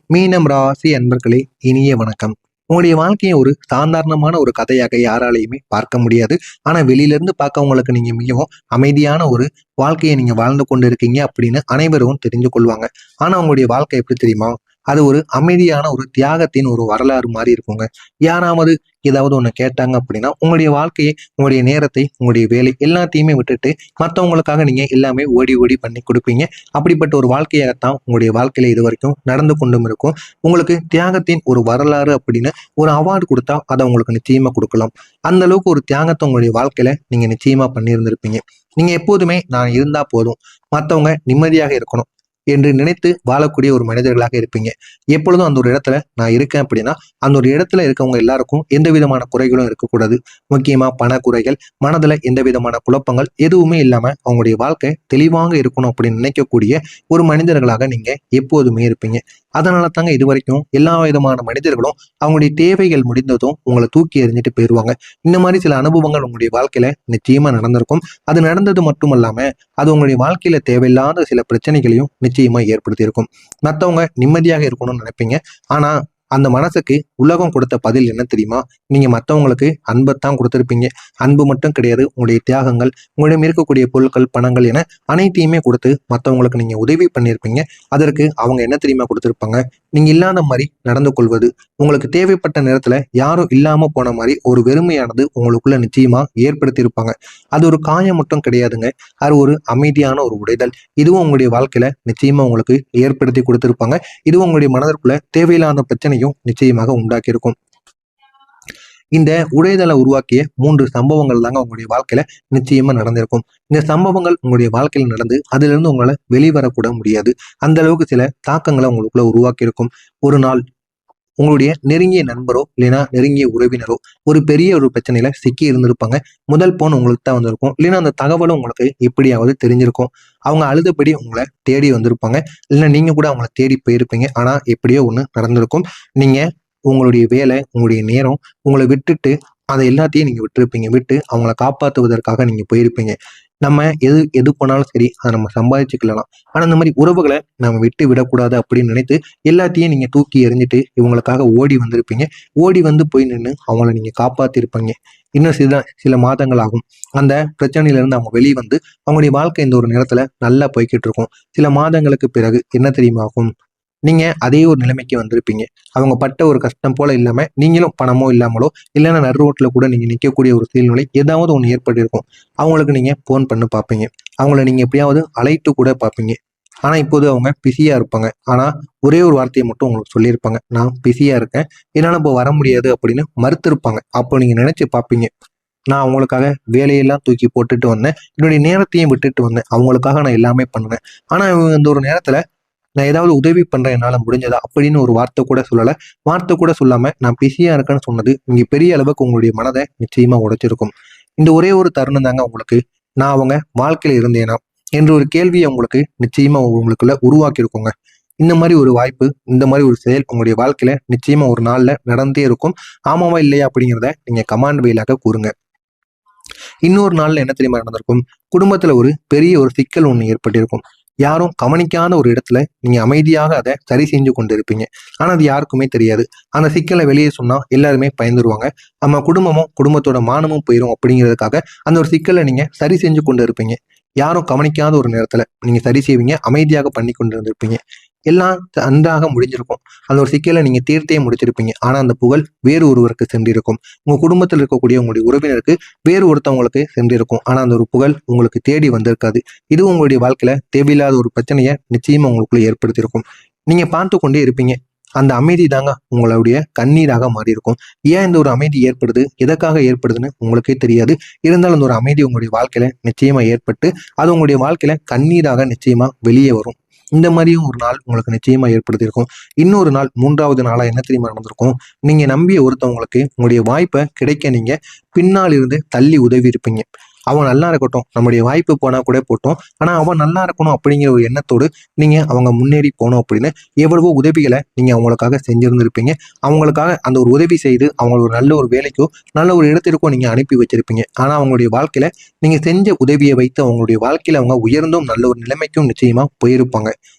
மீனம் ராசி அன்பர்களே, இனிய வணக்கம். உங்களுடைய வாழ்க்கையை ஒரு சாதாரணமான ஒரு கதையாக யாராலையுமே பார்க்க முடியாது. ஆனா வெளியில இருந்து பார்க்கவங்களுக்கு நீங்க மிகவும் அமைதியான ஒரு வாழ்க்கையை நீங்க வாழ்ந்து கொண்டு இருக்கீங்க அப்படின்னு அனைவரும் தெரிஞ்சு கொள்வாங்க. ஆனா உங்களுடைய வாழ்க்கை எப்படி தெரியுமா? அது ஒரு அமைதியான ஒரு தியாகத்தின் ஒரு வரலாறு மாரி இருக்குங்க. யாராவது ஏதாவது ஒண்ணு கேட்டாங்க அப்படின்னா, உங்களுடைய வாழ்க்கையை, உங்களுடைய நேரத்தை, உங்களுடைய வேலை எல்லாத்தையுமே விட்டுட்டு மத்தவங்களுக்காக நீங்க எல்லாமே ஓடி ஓடி பண்ணி குடுப்பீங்க. அப்படிப்பட்ட ஒரு வாழ்க்கையாகத்தான் உங்களுடைய வாழ்க்கையில இதுவரைக்கும் நடந்து கொண்டும் இருக்கும். உங்களுக்கு தியாகத்தின் ஒரு வரலாறு அப்படின்னு ஒரு அவார்டு குடுத்தா, அத உங்களுக்கு நிச்சயமா குடுக்கலாம். அந்த அளவுக்கு ஒரு தியாகத்த உங்களுடைய வாழ்க்கையில நீங்க நிச்சயமா பண்ணியிருந்திருப்பீங்க. நீங்க எப்போதுமே நான் இருந்தா போதும், மத்தவங்க நிம்மதியாக இருக்கணும் என்று நினைத்து வாழக்கூடிய ஒரு மனிதர்களாக இருப்பீங்க. எப்பொழுதும் அந்த ஒரு இடத்துல நான் இருக்கேன் அப்படின்னா, அந்த ஒரு இடத்துல இருக்கவங்க எல்லாருக்கும் எந்த விதமான குறைகளும் இருக்கக்கூடாது. முக்கியமா பண குறைகள், மனதுல எந்த விதமான குழப்பங்கள் எதுவுமே இல்லாம அவங்களுடைய வாழ்க்கை தெளிவாக இருக்கணும் அப்படின்னு நினைக்கக்கூடிய ஒரு மனிதர்களாக நீங்க எப்போதுமே இருப்பீங்க. அதனால தாங்க இதுவரைக்கும் எல்லா விதமான மனிதர்களும் அவங்களுடைய தேவைகள் முடிந்ததும் உங்களை தூக்கி எறிஞ்சிட்டு போயிருவாங்க. இந்த மாதிரி சில அனுபவங்கள் உங்களுடைய வாழ்க்கையில நிச்சயமா நடந்திருக்கும். அது நடந்தது மட்டுமல்லாம, அது உங்களுடைய வாழ்க்கையில தேவையில்லாத சில பிரச்சனைகளையும் நிச்சயமா ஏற்படுத்தியிருக்கும். மத்தவங்க நிம்மதியாக இருக்கணும்னு நினைப்பீங்க. ஆனா அந்த மனசுக்கு உலகம் கொடுத்த பதில் என்ன தெரியுமா? நீங்க மத்தவங்களுக்கு அன்பைத்தான் கொடுத்திருப்பீங்க. அன்பு மட்டும் கிடையாது, உங்களுடைய தியாகங்கள், உங்களிடம் இருக்கக்கூடிய பொருட்கள், பணங்கள் என அனைத்தையுமே கொடுத்து மத்தவங்களுக்கு நீங்க உதவி பண்ணியிருப்பீங்க. அதற்கு அவங்க என்ன தெரியுமா கொடுத்திருப்பாங்க? நீங்க இல்லாத மாதிரி நடந்து கொள்வது, உங்களுக்கு தேவைப்பட்ட நேரத்துல யாரும் இல்லாம போன மாதிரி ஒரு வெறுமையானது உங்களுக்குள்ள நிச்சயமா ஏற்படுத்தியிருப்பாங்க. அது ஒரு காயம் மட்டும் கிடையாதுங்க. அது ஒரு அமைதியான ஒரு உடைதல். இதுவும் உங்களுடைய வாழ்க்கையில நிச்சயமா உங்களுக்கு ஏற்படுத்தி கொடுத்திருப்பாங்க. இதுவும் உங்களுடைய மனதிற்குள்ள தேவையில்லாத பிரச்சனையும் நிச்சயமாக உண்டாக்கியிருக்கும். இந்த உடைதலை உருவாக்கிய 3 சம்பவங்கள் தாங்க உங்களுடைய வாழ்க்கையில நிச்சயமா நடந்திருக்கும். இந்த சம்பவங்கள் உங்களுடைய வாழ்க்கையில நடந்து அதிலிருந்து உங்களால வெளிவரக்கூட முடியாது. அந்த அளவுக்கு சில தாக்கங்களை உங்களுக்குள்ள உருவாக்கியிருக்கும். ஒரு நாள் உங்களுடைய நெருங்கிய நண்பரோ இல்லைன்னா நெருங்கிய உறவினரோ ஒரு பெரிய ஒரு பிரச்சனையில சிக்கி இருந்திருப்பாங்க. முதல் போன் உங்களுக்கு தான் வந்திருக்கும். இல்லைன்னா அந்த தகவலும் உங்களுக்கு எப்படியாவது தெரிஞ்சிருக்கும். அவங்க அழுதபடி உங்களை தேடி வந்திருப்பாங்க. இல்லைன்னா நீங்க கூட அவங்கள தேடி போயிருப்பீங்க. ஆனா எப்படியோ ஒண்ணு நடந்திருக்கும். நீங்க உங்களுடைய வேலை, உங்களுடைய நேரம், உங்களை விட்டுட்டு அதை எல்லாத்தையும் நீங்க விட்டுருப்பீங்க. விட்டு அவங்கள காப்பாத்துவதற்காக நீங்க போயிருப்பீங்க. நம்ம எது எது போனாலும் சரி, அதை நம்ம சம்பாதிச்சுக்கலாம். ஆனா இந்த மாதிரி உறவுகளை நம்ம விட்டு விடக்கூடாது அப்படின்னு நினைத்து எல்லாத்தையும் நீங்க தூக்கி எறிஞ்சிட்டு இவங்களுக்காக ஓடி வந்திருப்பீங்க. ஓடி வந்து போய் நின்று அவங்கள நீங்க காப்பாத்திருப்பீங்க. இன்னும் சில மாதங்கள் ஆகும். அந்த பிரச்சனையில இருந்து அவங்க வெளியே வந்து அவங்களுடைய வாழ்க்கை இந்த ஒரு நேரத்துல நல்லா போய்கிட்டு இருக்கும். சில மாதங்களுக்கு பிறகு என்ன தெரியுமா ஆகும்? நீங்க அதே ஒரு நிலைமைக்கு வந்திருப்பீங்க. அவங்க பட்ட ஒரு கஷ்டம் போல இல்லாம, நீங்களும் பணமோ இல்லாமலோ, இல்லைன்னா நடு ரோட்ல கூட நீங்க நிக்கக்கூடிய ஒரு சூழ்நிலை ஏதாவது ஒண்ணு ஏற்பட்டிருக்கும். அவங்களுக்கு நீங்க போன் பண்ணி பார்ப்பீங்க. அவங்கள நீங்க எப்படியாவது அழைத்து கூட பார்ப்பீங்க. ஆனா இப்போது அவங்க பிஸியா இருப்பாங்க. ஆனா ஒரே ஒரு வார்த்தையை மட்டும் உங்களுக்கு சொல்லியிருப்பாங்க. நான் பிஸியா இருக்கேன். என்னால இப்போ வர முடியாது அப்படின்னு மறுத்திருப்பாங்க. அப்போ நீங்க நினைச்சு பார்ப்பீங்க. நான் அவங்களுக்காக வேலையெல்லாம் தூக்கி போட்டுட்டு வந்தேன். என்னுடைய நேரத்தையும் விட்டுட்டு வந்தேன். அவங்களுக்காக நான் எல்லாமே பண்ணேன். ஆனா இவங்க இந்த ஒரு நேரத்துல நான் ஏதாவது உதவி பண்றேன் என்னால முடிஞ்சதா அப்படின்னு ஒரு வார்த்தை கூட சொல்லல. வார்த்தை கூட சொல்லாம நான் பிஸியா இருக்கேன்னு சொன்னது இங்க பெரிய அளவுக்கு உங்களுடைய மனதை நிச்சயமா உடைச்சிருக்கும். இந்த ஒரே ஒரு தருணம் தாங்க உங்களுக்கு நான் அவங்க வாழ்க்கையில இருந்தேனா என்ற ஒரு கேள்வியை உங்களுக்கு நிச்சயமா உங்களுக்குள்ள உருவாக்கி இருக்குங்க. இந்த மாதிரி ஒரு வாய்ப்பு, இந்த மாதிரி ஒரு செயல் உங்களுடைய வாழ்க்கையில நிச்சயமா ஒரு நாள்ல நடந்தே இருக்கும். ஆமாவா இல்லையா அப்படிங்கிறத நீங்க கமாண்ட் வாயிலாக கூறுங்க. இன்னொரு நாள்ல என்ன தெரியுமா நடந்திருக்கும்? குடும்பத்துல ஒரு பெரிய ஒரு சிக்கல் ஒண்ணு ஏற்பட்டிருக்கும். யாரும் கவனிக்காத ஒரு இடத்துல நீங்க அமைதியாக அதை சரி செஞ்சு கொண்டு இருப்பீங்க. ஆனா அது யாருக்குமே தெரியாது. அந்த சிக்கலை வெளியே சொன்னா எல்லாருமே பயந்துருவாங்க. நம்ம குடும்பமும் குடும்பத்தோட மானமும் போயிரும் அப்படிங்கிறதுக்காக அந்த ஒரு சிக்கலை நீங்க சரி செஞ்சு கொண்டு இருப்பீங்க. யாரும் கவனிக்காத ஒரு நேரத்துல நீங்க சரி செய்வீங்க. அமைதியாக பண்ணி கொண்டு இருந்திருப்பீங்க. எல்லாம் நன்றாக முடிஞ்சிருக்கும். அந்த ஒரு சிக்கலை நீங்க தீர்த்தே முடிச்சிருப்பீங்க. ஆனா அந்த புகழ் வேறு ஒருவருக்கு சென்றிருக்கும். உங்க குடும்பத்தில் இருக்கக்கூடிய உங்களுடைய உறவினருக்கு வேறு ஒருத்தவங்களுக்கு சென்றிருக்கும். ஆனா அந்த ஒரு புகழ் உங்களுக்கு தேடி வந்திருக்காது. இது உங்களுடைய வாழ்க்கையில தேவையில்லாத ஒரு பிரச்சனையை நிச்சயமா உங்களுக்குள்ள ஏற்படுத்தியிருக்கும். நீங்க பார்த்து கொண்டே இருப்பீங்க. அந்த அமைதி தாங்க உங்களுடைய கண்ணீராக மாறி இருக்கும். ஏன் இந்த ஒரு அமைதி ஏற்படுது, எதற்காக ஏற்படுதுன்னு உங்களுக்கே தெரியாது. இருந்தாலும் அந்த ஒரு அமைதி உங்களுடைய வாழ்க்கையில நிச்சயமா ஏற்பட்டு அது உங்களுடைய வாழ்க்கையில கண்ணீராக நிச்சயமா வெளியே வரும். இந்த மாதிரியும் ஒரு நாள் உங்களுக்கு நிச்சயமா ஏற்படுத்தியிருக்கும். இன்னொரு நாள் 3வது நாளா என்ன தெரியுமா நடந்திருக்கும்? நீங்க நம்பிய ஒருத்தவங்களுக்கு உங்களுடைய வாய்ப்பை கிடைக்க நீங்க பின்னால் இருந்து தள்ளி உதவி இருப்பீங்க. அவன் நல்லா இருக்கட்டும், நம்முடைய வாய்ப்பு போனா கூட போட்டோம். ஆனா அவன் நல்லா இருக்கணும் அப்படிங்கிற ஒரு எண்ணத்தோடு நீங்க அவங்க முன்னேறி போகணும் அப்படின்னு எவ்வளவோ உதவிகளை நீங்க அவங்களுக்காக செஞ்சிருந்திருப்பீங்க. அவங்களுக்காக அந்த ஒரு உதவி செய்து அவங்க ஒரு நல்ல ஒரு வேலைக்கோ, நல்ல ஒரு இடத்திற்கோ நீங்க அனுப்பி வச்சிருப்பீங்க. ஆனா அவங்களுடைய வாழ்க்கையில நீங்க செஞ்ச உதவியை வைத்து அவங்களுடைய வாழ்க்கையில அவங்க உயர்ந்தும் நல்ல ஒரு நிலைமைக்கும் நிச்சயமா போயிருப்பாங்க.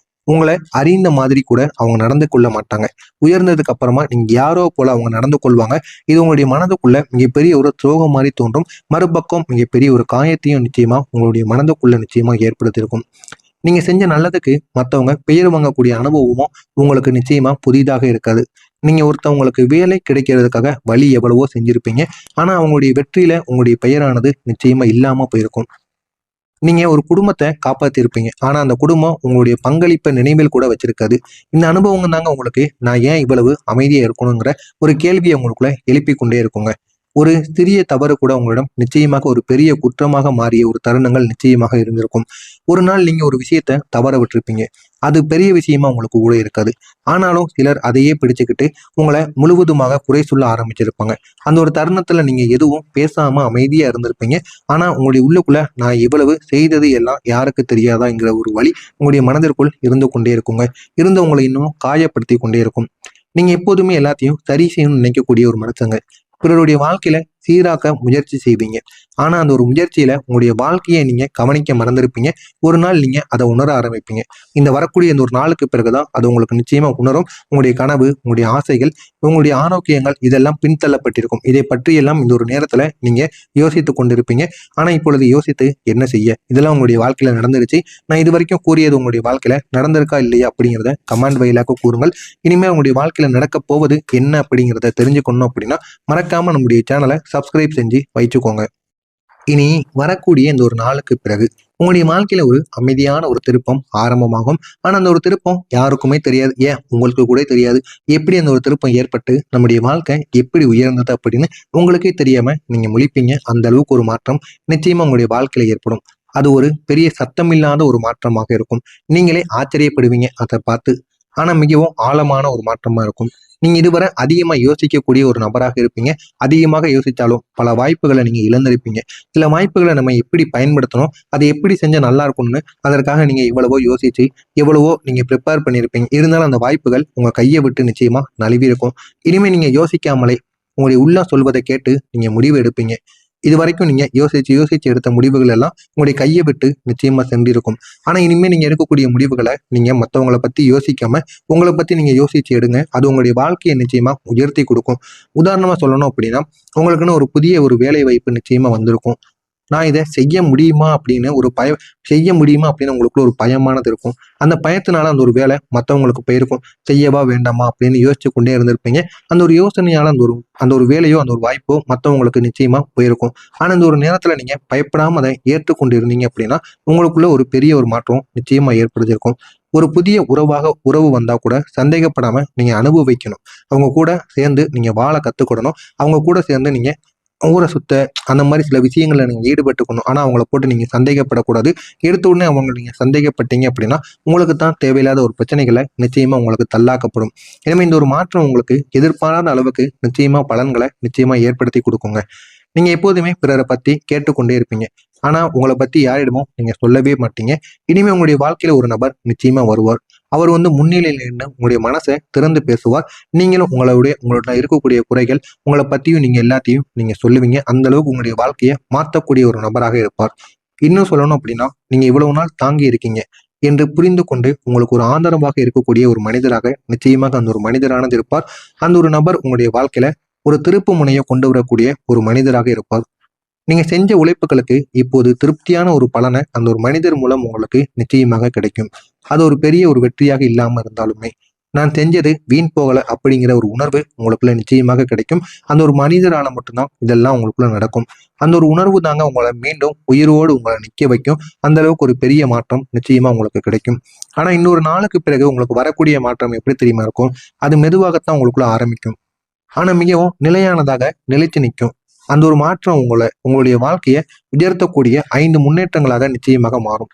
உங்களை அறிந்த மாதிரி கூட அவங்க நடந்து கொள்ள மாட்டாங்க. உயர்ந்ததுக்கு அப்புறமா நீங்க யாரோ போல அவங்க நடந்து கொள்வாங்க. இது உங்களுடைய மனதுக்குள்ள மிகப்பெரிய ஒரு துரோகம் மாதிரி தோன்றும். மறுபக்கம் மிகப்பெரிய ஒரு காயத்தையும் நிச்சயமா உங்களுடைய மனதுக்குள்ள நிச்சயமா ஏற்படுத்தியிருக்கும். நீங்க செஞ்ச நல்லதுக்கு மத்தவங்க பெயர் வாங்கக்கூடிய அனுபவமும் உங்களுக்கு நிச்சயமா புதிதாக இருக்காது. நீங்க ஒருத்தவங்களுக்கு வேலை கிடைக்கிறதுக்காக வழி எவ்வளவோ செஞ்சிருப்பீங்க. ஆனா அவங்களுடைய வெற்றியில உங்களுடைய பெயரானது நிச்சயமா இல்லாம போயிருக்கும். நீங்க ஒரு குடும்பத்தை காப்பாத்திருப்பீங்க. ஆனா அந்த குடும்பம் உங்களுடைய பங்களிப்பை நினைவில் கூட வச்சிருக்காது. இந்த அனுபவங்க தாங்க உங்களுக்கு நான் ஏன் இவ்வளவு அமைதியா இருக்கணுங்கிற ஒரு கேள்வியை உங்களுக்குள்ள எழுப்பிக் கொண்டே இருக்குங்க. ஒரு சிறிய தவறு கூட உங்களிடம் நிச்சயமாக ஒரு பெரிய குற்றமாக மாறிய ஒரு தருணங்கள் நிச்சயமாக இருந்திருக்கும். ஒரு நாள் நீங்க ஒரு விஷயத்த தவற விட்டிருப்பீங்க. அது பெரிய விஷயமா உங்களுக்கு கூட இருக்காது. ஆனாலும் சிலர் அதையே பிடிச்சுக்கிட்டு உங்களை முழுவதுமாக குறை சொல்ல ஆரம்பிச்சிருப்பாங்க. அந்த ஒரு தருணத்துல நீங்க எதுவும் பேசாம அமைதியா இருந்திருப்பீங்க. ஆனா உங்களுடைய உள்ளுக்குள்ள நான் இவ்வளவு செய்தது எல்லாம் யாருக்கு தெரியாதாங்கிற ஒரு வழி உங்களுடைய மனதிற்குள் இருந்து கொண்டே இருக்குங்க. இருந்து உங்களை இன்னும் காயப்படுத்தி கொண்டே இருக்கும். நீங்க எப்போதுமே எல்லாத்தையும் சரி செய்யணும்னு நினைக்கக்கூடிய ஒரு மனுஷங்க. பிறருடைய வாழ்க்கையில சீராக்க முயற்சி செய்வீங்க. ஆனா அந்த ஒரு முயற்சியில உங்களுடைய வாழ்க்கையை நீங்க கவனிக்க மறந்திருப்பீங்க. ஒரு நாள் நீங்க அதை உணர ஆரம்பிப்பீங்க. இந்த வரக்கூடிய இந்த ஒரு நாளுக்கு பிறகுதான் அது உங்களுக்கு நிச்சயமா உணரும். உங்களுடைய கனவு, உங்களுடைய ஆசைகள், உங்களுடைய ஆரோக்கியங்கள் இதெல்லாம் பின்தள்ளப்பட்டிருக்கும். இதை பற்றியெல்லாம் இந்த ஒரு நேரத்துல நீங்க யோசித்துக் கொண்டிருப்பீங்க. ஆனா இப்பொழுது யோசித்து என்ன செய்ய? இதெல்லாம் உங்களுடைய வாழ்க்கையில நடந்துருச்சு. நான் இது வரைக்கும் கூறியது உங்களுடைய வாழ்க்கையில நடந்திருக்கா இல்லையா அப்படிங்கிறத கமெண்ட் வாயிலாக கூறுங்கள். இனிமே உங்களுடைய வாழ்க்கையில நடக்க போவது என்ன அப்படிங்கிறத தெரிஞ்சுக்கணும் அப்படின்னா மறக்காம நம்முடைய சேனலை சப்ஸ்கிரைப் செஞ்சு வச்சுக்கோங்க. இனி வரக்கூடிய இந்த ஒரு நாளுக்கு பிறகு உங்களுடைய வாழ்க்கையில ஒரு அமைதியான ஒரு திருப்பம் ஆரம்பமாகும். ஆனா அந்த ஒரு திருப்பம் யாருக்குமே தெரியாது. ஏன் உங்களுக்கு கூட தெரியாது. எப்படி அந்த ஒரு திருப்பம் ஏற்பட்டு நம்முடைய வாழ்க்கை எப்படி உயர்ந்தது அப்படின்னு உங்களுக்கே தெரியாம நீங்க முழிப்பீங்க. அந்த அளவுக்கு ஒரு மாற்றம் நிச்சயமா உங்களுடைய வாழ்க்கையில ஏற்படும். அது ஒரு பெரிய சத்தமில்லாத ஒரு மாற்றமாக இருக்கும். நீங்களே ஆச்சரியப்படுவீங்க அதை பார்த்து. ஆனா மிகவும் ஆழமான ஒரு மாற்றமா இருக்கும். நீங்க இதுவரை அதிகமா யோசிக்கக்கூடிய ஒரு நபராக இருப்பீங்க. அதிகமாக யோசித்தாலும் பல வாய்ப்புகளை நீங்க இழந்திருப்பீங்க. சில வாய்ப்புகளை நம்ம எப்படி பயன்படுத்தணும், அதை எப்படி செஞ்சா நல்லா இருக்கும்னு அதற்காக நீங்க இவ்வளவோ யோசிச்சு எவ்வளவோ நீங்க ப்ரிப்பேர் பண்ணியிருப்பீங்க. இருந்தாலும் அந்த வாய்ப்புகள் உங்க கையை விட்டு நிச்சயமா நழுவி இருக்கும். இனிமே நீங்க யோசிக்காமலே உங்களுடைய உள்ளம் சொல்வதை கேட்டு நீங்க முடிவு எடுப்பீங்க. இது வரைக்கும் நீங்க யோசிச்சு யோசிச்சு எடுத்த முடிவுகள் எல்லாம் உங்களுடைய கையை விட்டு நிச்சயமா சென்றிருக்கும். ஆனா இனிமே நீங்க எடுக்கக்கூடிய முடிவுகளை நீங்க மற்றவங்களை பத்தி யோசிக்காம உங்களை பத்தி நீங்க யோசிச்சு எடுங்க. அது உங்களுடைய வாழ்க்கையை நிச்சயமா உயர்த்தி கொடுக்கும். உதாரணமா சொல்லணும் அப்படின்னா உங்களுக்குன்னு ஒரு புதிய ஒரு வேலை வாய்ப்பு நிச்சயமா வந்திருக்கும். நான் இதை செய்ய முடியுமா அப்படின்னு ஒரு செய்ய முடியுமா அப்படின்னு உங்களுக்குள்ள ஒரு பயமானது இருக்கும். அந்த பயத்தினால அந்த ஒரு வேலை மற்றவங்களுக்கு போயிருக்கும். செய்யவா வேண்டாமா அப்படின்னு யோசிச்சு கொண்டே இருந்திருப்பீங்க. அந்த ஒரு யோசனையால அந்த ஒரு வேலையோ அந்த ஒரு வாய்ப்போ மற்றவங்களுக்கு நிச்சயமா போயிருக்கும். ஆனா இந்த ஒரு நேரத்துல நீங்க பயப்படாம அதை ஏற்றுக்கொண்டு இருந்தீங்க அப்படின்னா உங்களுக்குள்ள ஒரு பெரிய ஒரு மாற்றம் நிச்சயமா ஏற்படுத்திருக்கும். ஒரு புதிய உறவு வந்தா கூட சந்தேகப்படாம நீங்க அனுபவிக்கணும். அவங்க கூட சேர்ந்து நீங்க வாழ கத்துக்கிடணும். அவங்க கூட சேர்ந்து நீங்க ஊரை சுத்த அந்த மாதிரி சில விஷயங்கள்ல நீங்க ஈடுபட்டுக்கணும். ஆனா அவங்கள போட்டு நீங்க சந்தேகப்படக்கூடாது. எடுத்த உடனே அவங்க நீங்க சந்தேகப்பட்டீங்க அப்படின்னா உங்களுக்கு தான் தேவையில்லாத ஒரு பிரச்சனைகளை நிச்சயமா உங்களுக்கு தள்ளாக்கப்படும். எனவே இந்த ஒரு மாற்றம் உங்களுக்கு எதிர்பாராத அளவுக்கு நிச்சயமா பலன்களை நிச்சயமா ஏற்படுத்தி கொடுக்குங்க. நீங்க எப்போதுமே பிறரை பத்தி கேட்டுக்கொண்டே இருப்பீங்க. ஆனா உங்களை பத்தி யாரிடமும் நீங்க சொல்லவே மாட்டீங்க. இனிமே உங்களுடைய வாழ்க்கையில ஒரு நபர் நிச்சயமா வருவார். அவர் முன்னிலையில் நின்று உங்களுடைய மனசை திறந்து பேசுவார். நீங்களும் உங்களோட இருக்கக்கூடிய குறைகள் உங்களை பத்தியும் நீங்க எல்லாத்தையும் நீங்க சொல்லுவீங்க. அந்த அளவுக்கு உங்களுடைய வாழ்க்கையை மாற்றக்கூடிய ஒரு நபராக இருப்பார். இன்னும் சொல்லணும் அப்படின்னா நீங்க இவ்வளவு நாள் தாங்கி இருக்கீங்க என்று புரிந்து கொண்டு உங்களுக்கு ஒரு ஆதரவாக இருக்கக்கூடிய ஒரு மனிதராக நிச்சயமாக அந்த ஒரு மனிதரானது இருப்பார். அந்த ஒரு நபர் உங்களுடைய வாழ்க்கையில ஒரு திருப்பு முனையை கொண்டு வரக்கூடிய ஒரு மனிதராக இருப்பார். நீங்க செஞ்ச உழைப்புகளுக்கு இப்போது திருப்தியான ஒரு பலனை அந்த ஒரு மனிதர் மூலம் உங்களுக்கு நிச்சயமாக கிடைக்கும். அது ஒரு பெரிய ஒரு வெற்றியாக இல்லாம இருந்தாலுமே நான் செஞ்சது வீண் போகல அப்படிங்கிற ஒரு உணர்வு உங்களுக்குள்ள நிச்சயமாக கிடைக்கும். அந்த ஒரு மனிதரால மட்டும்தான் இதெல்லாம் உங்களுக்குள்ள நடக்கும். அந்த ஒரு உணர்வு தாங்க உங்களை மீண்டும் உயிரோடு உங்களை நிக்க வைக்கும். அந்த அளவுக்கு ஒரு பெரிய மாற்றம் நிச்சயமா உங்களுக்கு கிடைக்கும். ஆனா இன்னொரு நாளுக்கு பிறகு உங்களுக்கு வரக்கூடிய மாற்றம் எப்படி தெரியுமா இருக்கும்? அது மெதுவாகத்தான் உங்களுக்குள்ள ஆரம்பிக்கும். ஆனா மிகவும் நிலையானதாக நிலைத்து நிற்கும். அந்த ஒரு மாற்றம் உங்களுடைய வாழ்க்கையை உயர்த்தக்கூடிய 5 முன்னேற்றங்களாக நிச்சயமாக மாறும்.